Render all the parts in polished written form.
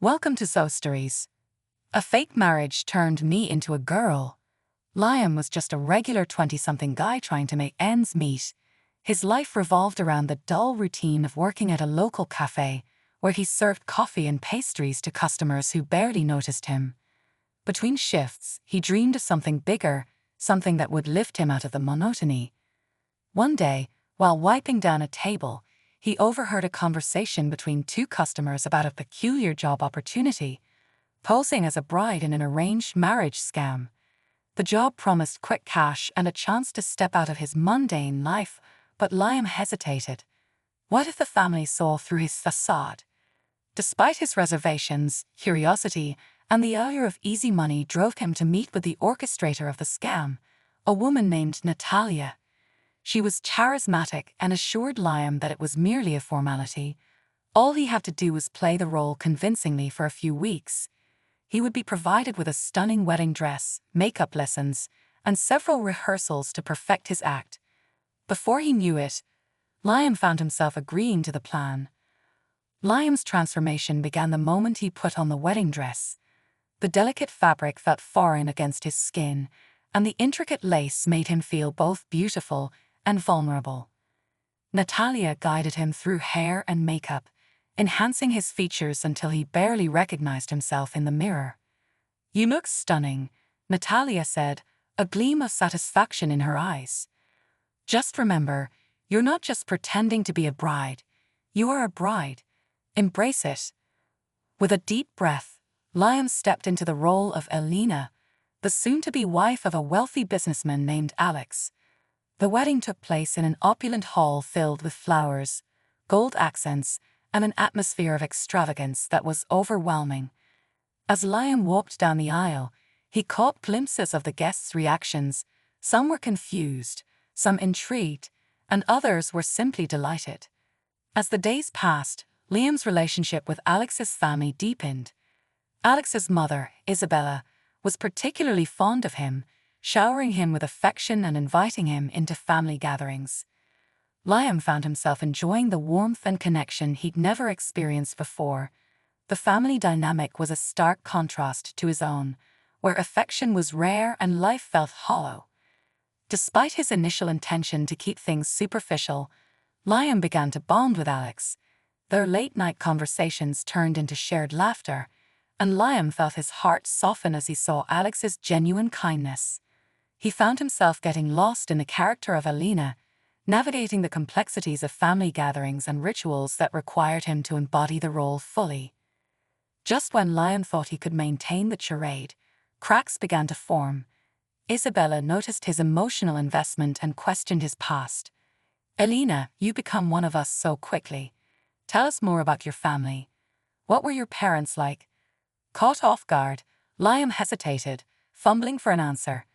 Welcome to So Stories. A fake marriage turned me into a girl. Liam was just a regular 20-something guy trying to make ends meet. His life revolved around the dull routine of working at a local cafe, where he served coffee and pastries to customers who barely noticed him. Between shifts, he dreamed of something bigger, something that would lift him out of the monotony. One day, while wiping down a table, he overheard a conversation between two customers about a peculiar job opportunity, posing as a bride in an arranged marriage scam. The job promised quick cash and a chance to step out of his mundane life, but Liam hesitated. What if the family saw through his facade? Despite his reservations, curiosity, and the allure of easy money drove him to meet with the orchestrator of the scam, a woman named Natalia. She was charismatic and assured Liam that it was merely a formality. All he had to do was play the role convincingly for a few weeks. He would be provided with a stunning wedding dress, makeup lessons, and several rehearsals to perfect his act. Before he knew it, Liam found himself agreeing to the plan. Liam's transformation began the moment he put on the wedding dress. The delicate fabric felt foreign against his skin, and the intricate lace made him feel both beautiful and vulnerable. Natalia guided him through hair and makeup, enhancing his features until he barely recognized himself in the mirror. "You look stunning," Natalia said, a gleam of satisfaction in her eyes. "Just remember, you're not just pretending to be a bride. You are a bride. Embrace it." With a deep breath, Liam stepped into the role of Elena, the soon-to-be wife of a wealthy businessman named Alex. The wedding took place in an opulent hall filled with flowers, gold accents, and an atmosphere of extravagance that was overwhelming. As Liam walked down the aisle, he caught glimpses of the guests' reactions. Some were confused, some intrigued, and others were simply delighted. As the days passed, Liam's relationship with Alex's family deepened. Alex's mother, Isabella, was particularly fond of him, showering him with affection and inviting him into family gatherings. Liam found himself enjoying the warmth and connection he'd never experienced before. The family dynamic was a stark contrast to his own, where affection was rare and life felt hollow. Despite his initial intention to keep things superficial, Liam began to bond with Alex. Their late-night conversations turned into shared laughter, and Liam felt his heart soften as he saw Alex's genuine kindness. He found himself getting lost in the character of Elena, navigating the complexities of family gatherings and rituals that required him to embody the role fully. Just when Liam thought he could maintain the charade, cracks began to form. Isabella noticed his emotional investment and questioned his past. "Elena, you become one of us so quickly. Tell us more about your family. What were your parents like?" Caught off guard, Liam hesitated, fumbling for an answer.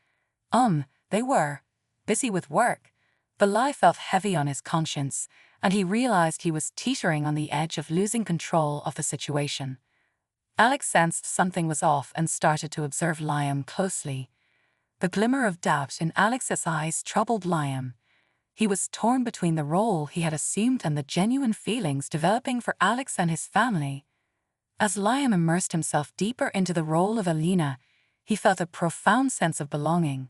They were busy with work." The lie felt heavy on his conscience, and he realized he was teetering on the edge of losing control of the situation. Alex sensed something was off and started to observe Liam closely. The glimmer of doubt in Alex's eyes troubled Liam. He was torn between the role he had assumed and the genuine feelings developing for Alex and his family. As Liam immersed himself deeper into the role of Elena, he felt a profound sense of belonging.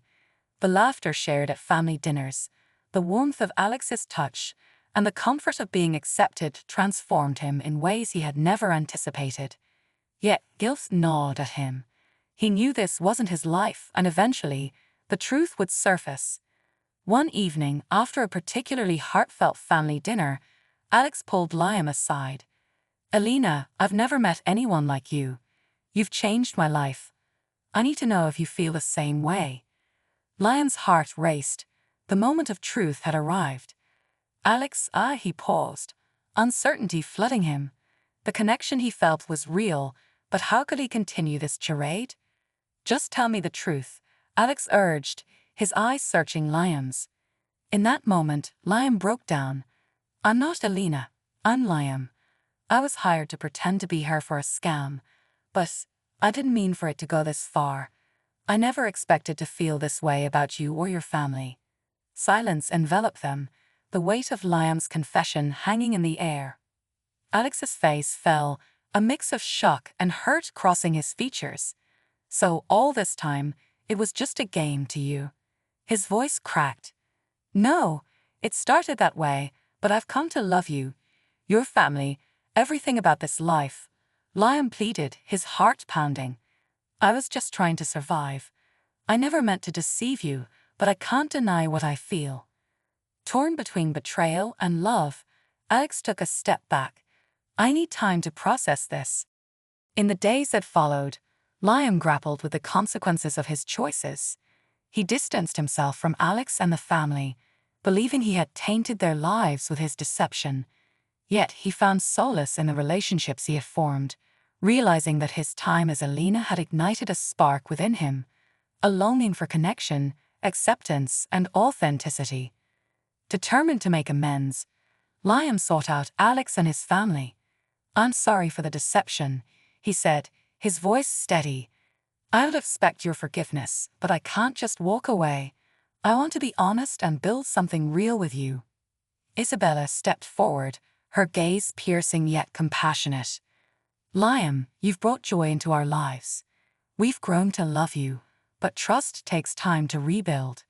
The laughter shared at family dinners, the warmth of Alex's touch, and the comfort of being accepted transformed him in ways he had never anticipated. Yet guilt gnawed at him. He knew this wasn't his life, and eventually, the truth would surface. One evening, after a particularly heartfelt family dinner, Alex pulled Liam aside. "Elena, I've never met anyone like you. You've changed my life. I need to know if you feel the same way." Liam's heart raced. The moment of truth had arrived. "Alex, he paused, uncertainty flooding him. The connection he felt was real, but how could he continue this charade? "Just tell me the truth," Alex urged, his eyes searching Liam's. In that moment, Liam broke down. "I'm not Elena, I'm Liam. I was hired to pretend to be her for a scam, but I didn't mean for it to go this far. I never expected to feel this way about you or your family." Silence enveloped them, the weight of Liam's confession hanging in the air. Alex's face fell, a mix of shock and hurt crossing his features. "So all this time, it was just a game to you?" His voice cracked. "No, it started that way, but I've come to love you. Your family, everything about this life," Liam pleaded, his heart pounding. "I was just trying to survive. I never meant to deceive you, but I can't deny what I feel." Torn between betrayal and love, Alex took a step back. "I need time to process this." In the days that followed, Liam grappled with the consequences of his choices. He distanced himself from Alex and the family, believing he had tainted their lives with his deception. Yet he found solace in the relationships he had formed, realizing that his time as Alina had ignited a spark within him, a longing for connection, acceptance, and authenticity. Determined to make amends, Liam sought out Alex and his family. "I'm sorry for the deception," he said, his voice steady. "I would expect your forgiveness, but I can't just walk away. I want to be honest and build something real with you." Isabella stepped forward, her gaze piercing yet compassionate. "Liam, you've brought joy into our lives. We've grown to love you, but trust takes time to rebuild."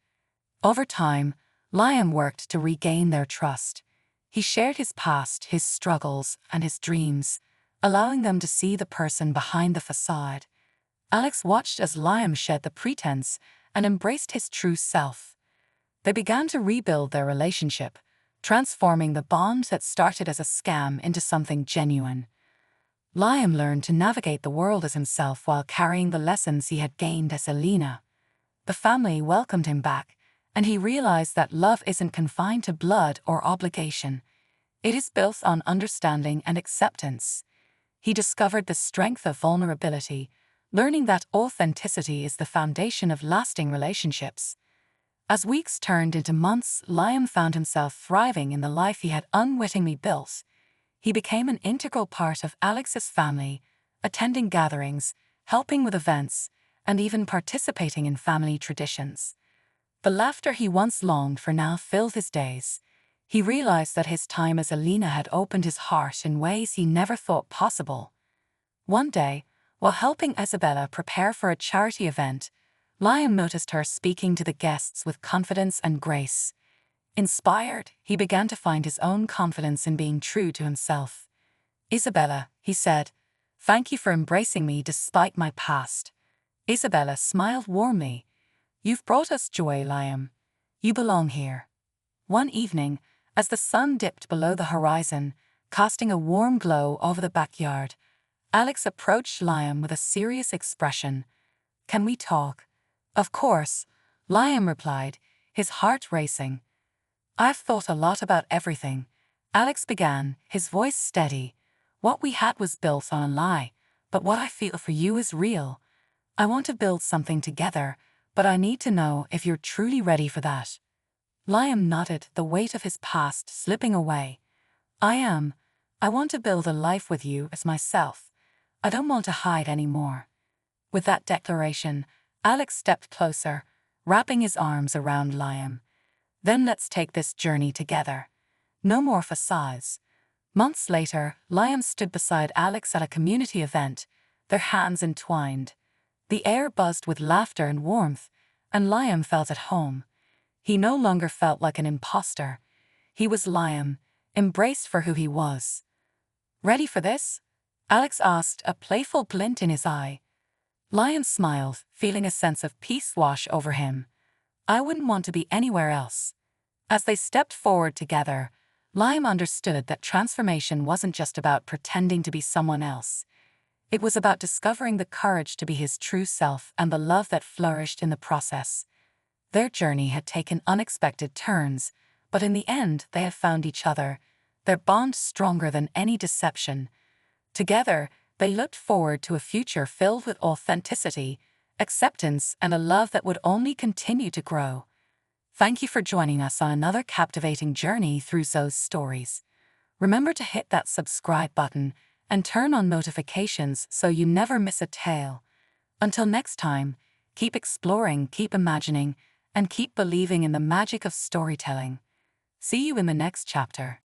Over time, Liam worked to regain their trust. He shared his past, his struggles, and his dreams, allowing them to see the person behind the facade. Alex watched as Liam shed the pretense and embraced his true self. They began to rebuild their relationship, transforming the bond that started as a scam into something genuine. Liam learned to navigate the world as himself while carrying the lessons he had gained as Alina. The family welcomed him back, and he realized that love isn't confined to blood or obligation. It is built on understanding and acceptance. He discovered the strength of vulnerability, learning that authenticity is the foundation of lasting relationships. As weeks turned into months, Liam found himself thriving in the life he had unwittingly built. He became an integral part of Alex's family, attending gatherings, helping with events, and even participating in family traditions. The laughter he once longed for now filled his days. He realized that his time as Alina had opened his heart in ways he never thought possible. One day, while helping Isabella prepare for a charity event, Liam noticed her speaking to the guests with confidence and grace. Inspired, he began to find his own confidence in being true to himself. "Isabella," he said, "thank you for embracing me despite my past." Isabella smiled warmly. "You've brought us joy, Liam. You belong here." One evening, as the sun dipped below the horizon, casting a warm glow over the backyard, Alex approached Liam with a serious expression. "Can we talk?" "Of course," Liam replied, his heart racing. "I've thought a lot about everything," Alex began, his voice steady. "What we had was built on a lie, but what I feel for you is real. I want to build something together, but I need to know if you're truly ready for that." Liam nodded, the weight of his past slipping away. "I am. I want to build a life with you as myself. I don't want to hide anymore." With that declaration, Alex stepped closer, wrapping his arms around Liam. "Then let's take this journey together. No more facades." Months later, Liam stood beside Alex at a community event, their hands entwined. The air buzzed with laughter and warmth, and Liam felt at home. He no longer felt like an imposter. He was Liam, embraced for who he was. "Ready for this?" Alex asked, a playful glint in his eye. Liam smiled, feeling a sense of peace wash over him. "I wouldn't want to be anywhere else." As they stepped forward together, Liam understood that transformation wasn't just about pretending to be someone else. It was about discovering the courage to be his true self and the love that flourished in the process. Their journey had taken unexpected turns, but in the end they had found each other, their bond stronger than any deception. Together, they looked forward to a future filled with authenticity, acceptance, and a love that would only continue to grow. Thank you for joining us on another captivating journey through Zoe's stories. Remember to hit that subscribe button and turn on notifications so you never miss a tale. Until next time, keep exploring, keep imagining, and keep believing in the magic of storytelling. See you in the next chapter.